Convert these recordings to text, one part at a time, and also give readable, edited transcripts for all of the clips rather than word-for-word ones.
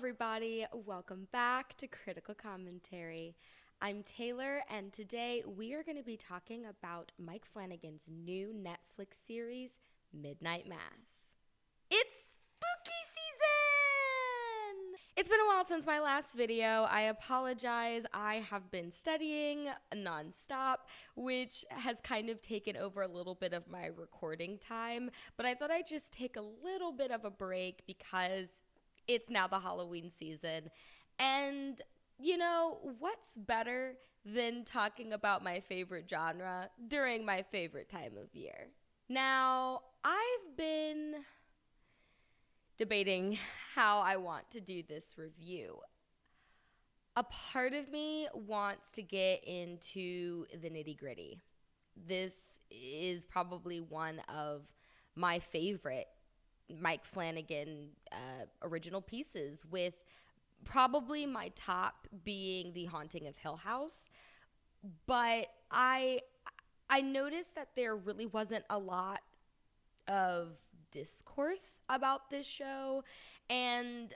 everybody. Welcome back to Critical Commentary. I'm Taylor, and today we are going to be talking about Mike Flanagan's new Netflix series, Midnight Mass. It's spooky season! It's been a while since my last video. I apologize. I have been studying nonstop, which has kind of taken over a little bit of my recording time, but I thought I'd just take a little bit of a break because it's now the Halloween season. And, what's better than talking about my favorite genre during my favorite time of year? Now, I've been debating how I want to do this review. A part of me wants to get into the nitty-gritty. This is probably one of my favorite Mike Flanagan original pieces, with probably my top being The Haunting of Hill House. But I noticed that there really wasn't a lot of discourse about this show, and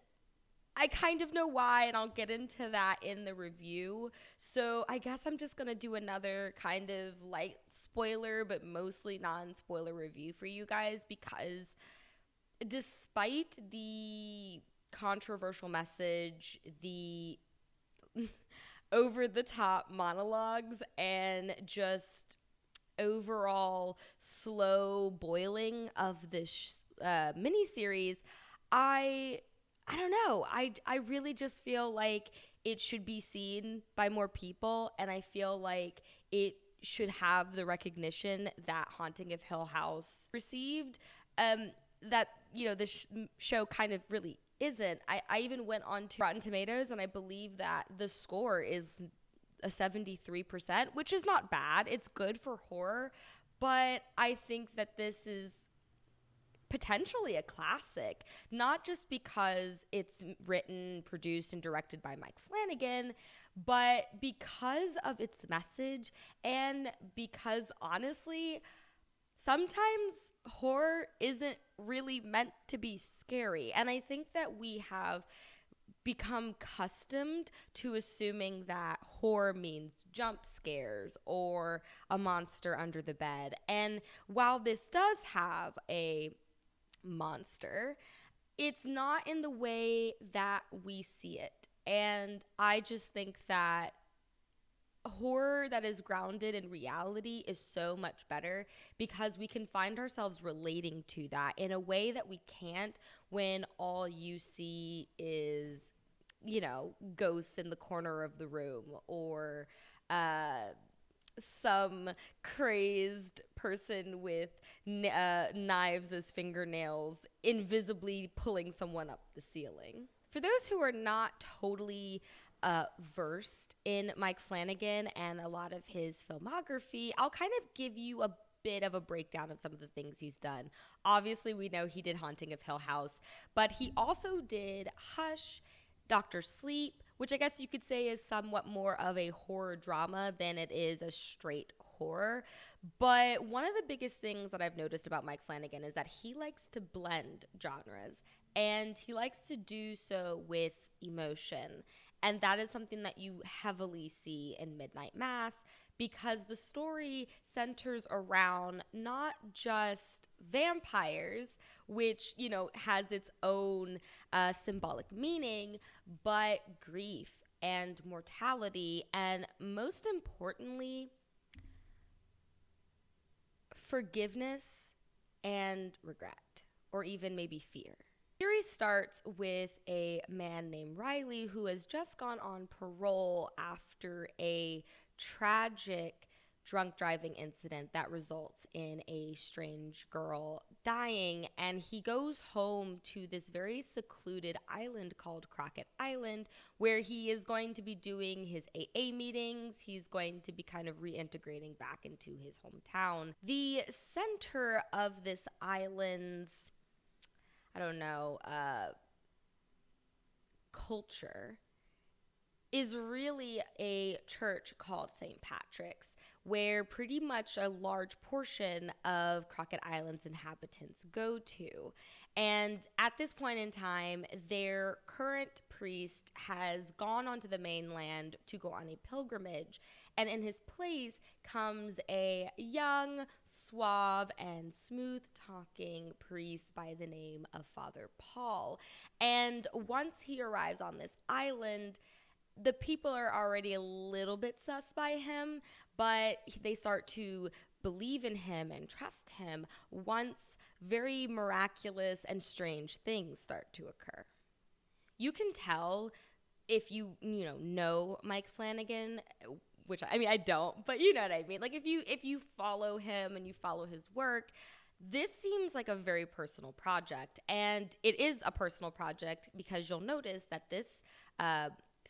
I kind of know why, and I'll get into that in the review. So I guess I'm just going to do another kind of light spoiler, but mostly non-spoiler review for you guys, because despite the controversial message, the over-the-top monologues, and just overall slow boiling of this miniseries, I don't know. I really just feel like it should be seen by more people, and I feel like it should have the recognition that Haunting of Hill House received. That the show kind of really isn't. I even went on to Rotten Tomatoes, and I believe that the score is a 73%, which is not bad. It's good for horror, but I think that this is potentially a classic, not just because it's written, produced, and directed by Mike Flanagan, but because of its message, and because honestly, sometimes horror isn't really meant to be scary. And I think that we have become accustomed to assuming that horror means jump scares or a monster under the bed. And while this does have a monster, it's not in the way that we see it. And I just think that horror that is grounded in reality is so much better, because we can find ourselves relating to that in a way that we can't when all you see is, ghosts in the corner of the room, or some crazed person with knives as fingernails invisibly pulling someone up the ceiling. For those who are not totally versed in Mike Flanagan and a lot of his filmography, I'll kind of give you a bit of a breakdown of some of the things he's done. Obviously, we know he did Haunting of Hill House, but he also did Hush, Doctor Sleep, which I guess you could say is somewhat more of a horror drama than it is a straight horror. But one of the biggest things that I've noticed about Mike Flanagan is that he likes to blend genres, and he likes to do so with emotion. And that is something that you heavily see in Midnight Mass, because the story centers around not just vampires, which, has its own symbolic meaning, but grief and mortality, and most importantly, forgiveness and regret, or even maybe fear. The series starts with a man named Riley who has just gone on parole after a tragic drunk driving incident that results in a strange girl dying, and he goes home to this very secluded island called Crockett Island, where he is going to be doing his AA meetings. He's going to be kind of reintegrating back into his hometown. The center of this island's, culture is really a church called St. Patrick's, where pretty much a large portion of Crockett Island's inhabitants go to. And at this point in time, their current priest has gone onto the mainland to go on a pilgrimage. And in his place comes a young, suave, and smooth talking priest by the name of Father Paul. And once he arrives on this island, the people are already a little bit sus by him, but they start to believe in him and trust him once very miraculous and strange things start to occur. You can tell if you know Mike Flanagan, which I mean I don't, but you know what I mean. Like if you follow him and you follow his work, this seems like a very personal project, and it is a personal project because you'll notice that this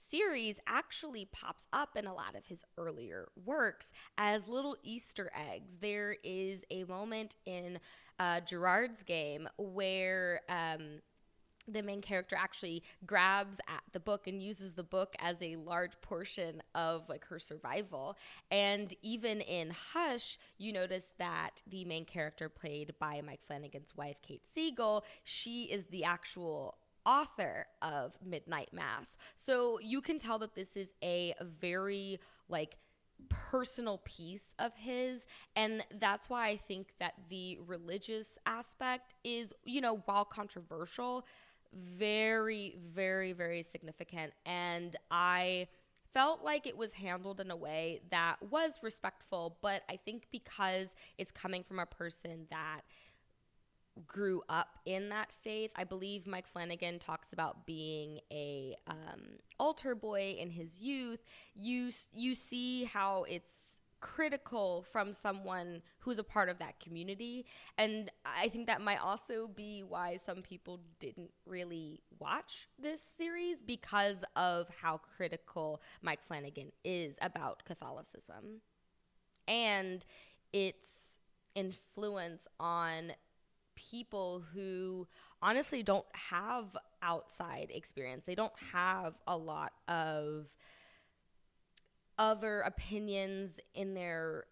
series actually pops up in a lot of his earlier works as little Easter eggs. There is a moment in Gerard's game where the main character actually grabs at the book and uses the book as a large portion of like her survival. And even in Hush, you notice that the main character played by Mike Flanagan's wife, Kate Siegel, she is the actual author of Midnight Mass. So you can tell that this is a very like personal piece of his, and that's why I think that the religious aspect is, while controversial, very, very, very significant. And I felt like it was handled in a way that was respectful, but I think because it's coming from a person that grew up in that faith. I believe Mike Flanagan talks about being a altar boy in his youth. You see how it's critical from someone who's a part of that community, and I think that might also be why some people didn't really watch this series, because of how critical Mike Flanagan is about Catholicism and its influence on people who honestly don't have outside experience. They don't have a lot of other opinions in their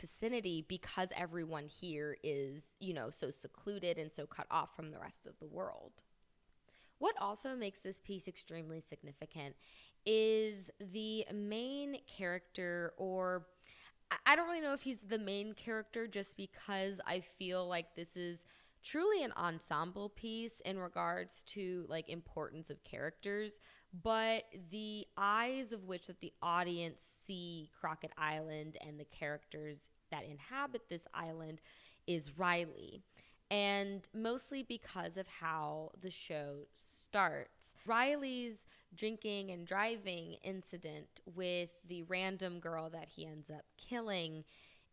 vicinity, because everyone here is, so secluded and so cut off from the rest of the world. What also makes this piece extremely significant is the main character, or I don't really know if he's the main character, just because I feel like this is truly an ensemble piece in regards to like importance of characters, but the eyes of which that the audience see Crockett Island and the characters that inhabit this island is Riley. And mostly because of how the show starts. Riley's drinking and driving incident with the random girl that he ends up killing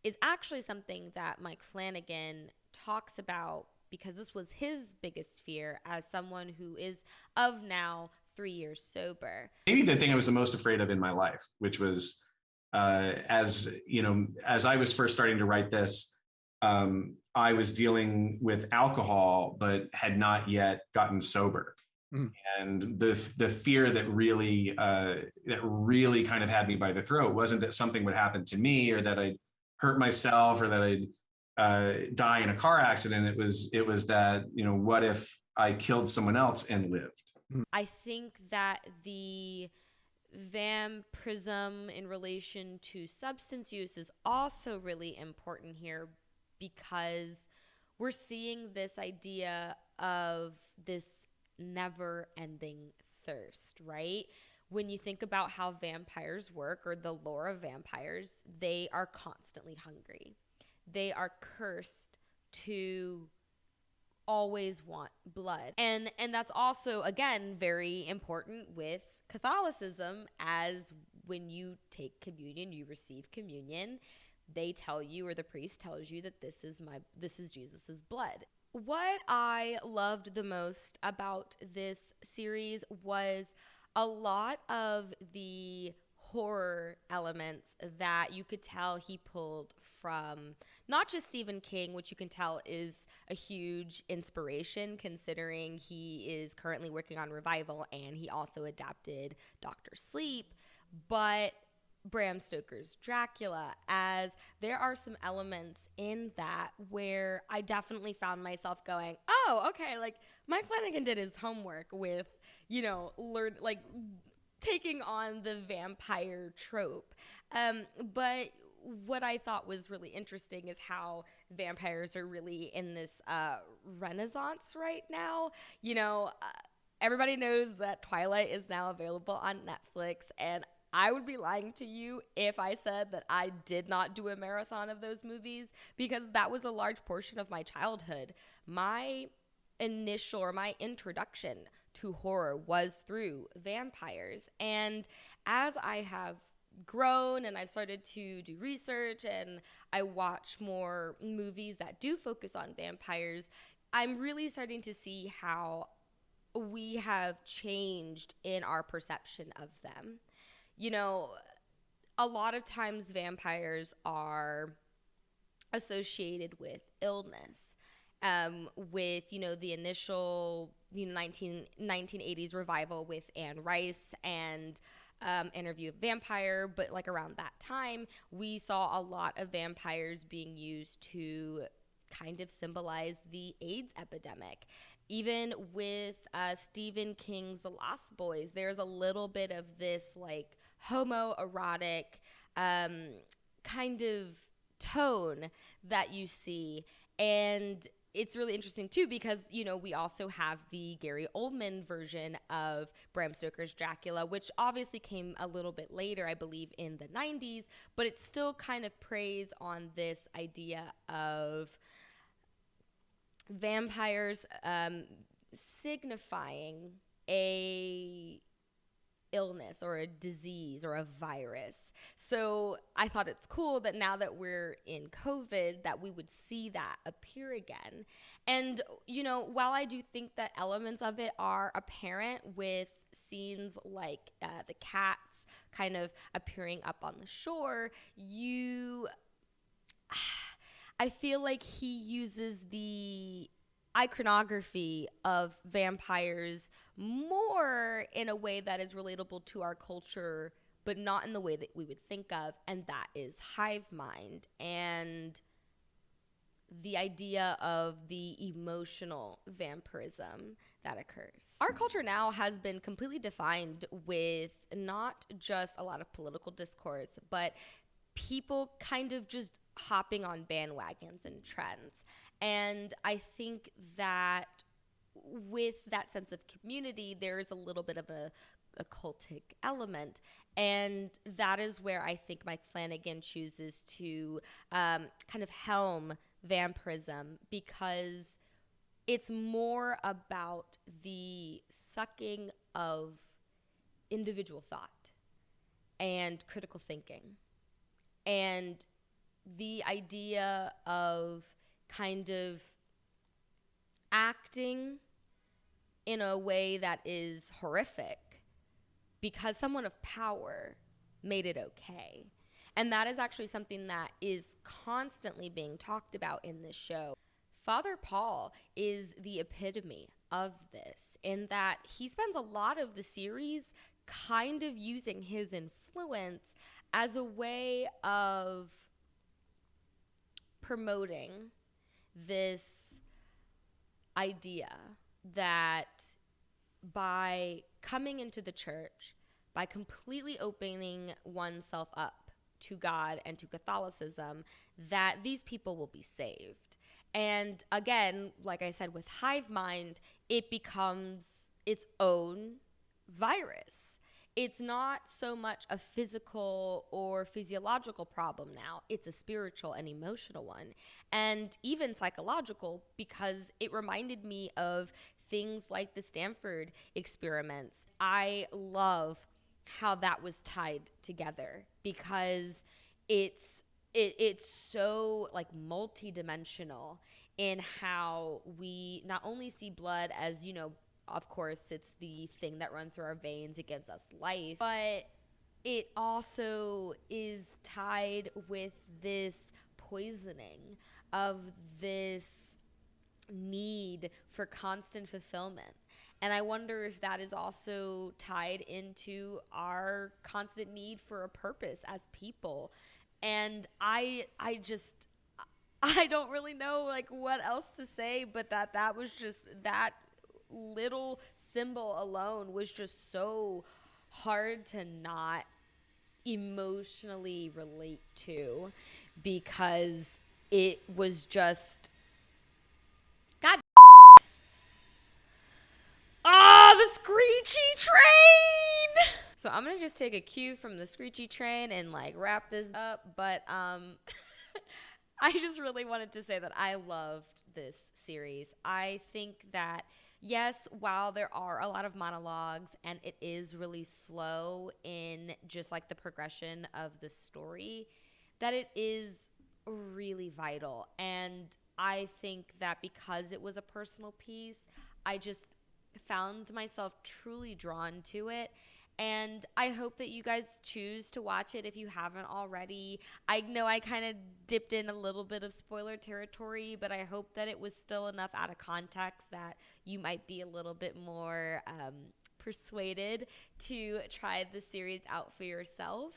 is actually something that Mike Flanagan talks about, because this was his biggest fear as someone who is of now 3 years sober. Maybe the thing I was the most afraid of in my life, which was as I was first starting to write this, I was dealing with alcohol, but had not yet gotten sober. Mm. And the fear that really kind of had me by the throat wasn't that something would happen to me, or that I'd hurt myself, or that I'd die in a car accident. It was that, what if I killed someone else and lived? I think that the vampirism in relation to substance use is also really important here, because we're seeing this idea of this never-ending thirst, right? When you think about how vampires work, or the lore of vampires, they are constantly hungry. They are cursed to always want blood. And that's also, again, very important with Catholicism, as when you take communion, you receive communion, they tell you, or the priest tells you, that this is Jesus's blood. What I loved the most about this series was a lot of the horror elements that you could tell he pulled from not just Stephen King, which you can tell is a huge inspiration, considering he is currently working on Revival and he also adapted Dr. Sleep, but Bram Stoker's Dracula, as there are some elements in that where I definitely found myself going, oh, okay, like Mike Flanagan did his homework with, taking on the vampire trope. But what I thought was really interesting is how vampires are really in this renaissance right now. Everybody knows that Twilight is now available on Netflix, and I would be lying to you if I said that I did not do a marathon of those movies, because that was a large portion of my childhood. My my introduction to horror was through vampires. And as I have grown and I've started to do research and I watch more movies that do focus on vampires, I'm really starting to see how we have changed in our perception of them. You know, a lot of times vampires are associated with illness. With, the initial 1980s revival with Anne Rice and Interview with Vampire, but like around that time, we saw a lot of vampires being used to kind of symbolize the AIDS epidemic. Even with Stephen King's The Lost Boys, there's a little bit of this like homoerotic kind of tone that you see. And it's really interesting too because we also have the Gary Oldman version of Bram Stoker's Dracula, which obviously came a little bit later, I believe in the 90s, but it still kind of preys on this idea of vampires signifying a illness or a disease or a virus. So I thought it's cool that now that we're in COVID that we would see that appear again. And while I do think that elements of it are apparent with scenes like the cats kind of appearing up on the shore, I feel like he uses the iconography of vampires more in a way that is relatable to our culture, but not in the way that we would think of, and that is hive mind and the idea of the emotional vampirism that occurs. Our culture now has been completely defined with not just a lot of political discourse, but people kind of just hopping on bandwagons and trends. And I think that with that sense of community, there's a little bit of a cultic element. And that is where I think Mike Flanagan chooses to kind of helm vampirism, because it's more about the sucking of individual thought and critical thinking. And the idea of kind of acting in a way that is horrific because someone of power made it okay. And that is actually something that is constantly being talked about in this show. Father Paul is the epitome of this, in that he spends a lot of the series kind of using his influence as a way of promoting this idea that by coming into the church, by completely opening oneself up to God and to Catholicism, that these people will be saved. And again, like I said, with hive mind, it becomes its own virus. It's not so much a physical or physiological problem now. It's a spiritual and emotional one, and even psychological, because it reminded me of things like the Stanford experiments. I love how that was tied together, because it's so like multidimensional in how we not only see blood as, of course, it's the thing that runs through our veins. It gives us life. But it also is tied with this poisoning of this need for constant fulfillment. And I wonder if that is also tied into our constant need for a purpose as people. And I just I don't really know like what else to say, but that was just that little symbol alone was just so hard to not emotionally relate to, because it was just God. Ah, the screechy train. So I'm gonna just take a cue from the screechy train and like wrap this up. But I just really wanted to say that I loved this series. I think that, yes, while there are a lot of monologues and it is really slow in just like the progression of the story, that it is really vital. And I think that because it was a personal piece, I just found myself truly drawn to it. And I hope that you guys choose to watch it if you haven't already. I know I kind of dipped in a little bit of spoiler territory, but I hope that it was still enough out of context that you might be a little bit more persuaded to try the series out for yourself.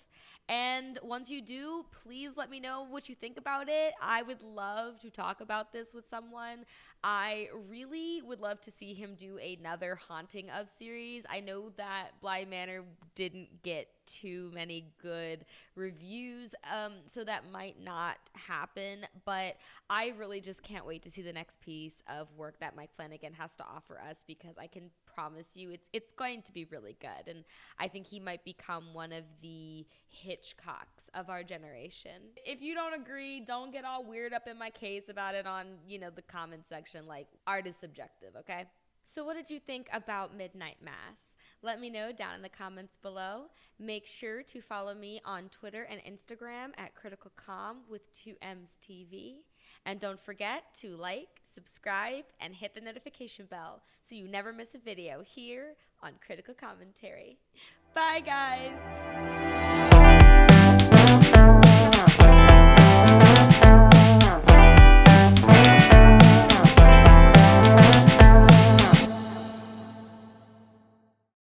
And once you do, please let me know what you think about it. I would love to talk about this with someone. I really would love to see him do another Haunting of series. I know that Bly Manor didn't get too many good reviews, so that might not happen. But I really just can't wait to see the next piece of work that Mike Flanagan has to offer us, because I can promise you it's going to be really good. And I think he might become one of the Hitchcocks of our generation. If you don't agree, don't get all weird up in my case about it on, the comment section. Like, art is subjective, okay? So what did you think about Midnight Mass? Let me know down in the comments below. Make sure to follow me on Twitter and Instagram at CriticalCom with 2M's TV. And don't forget to like, subscribe, and hit the notification bell so you never miss a video here on Critical Commentary. Bye, guys.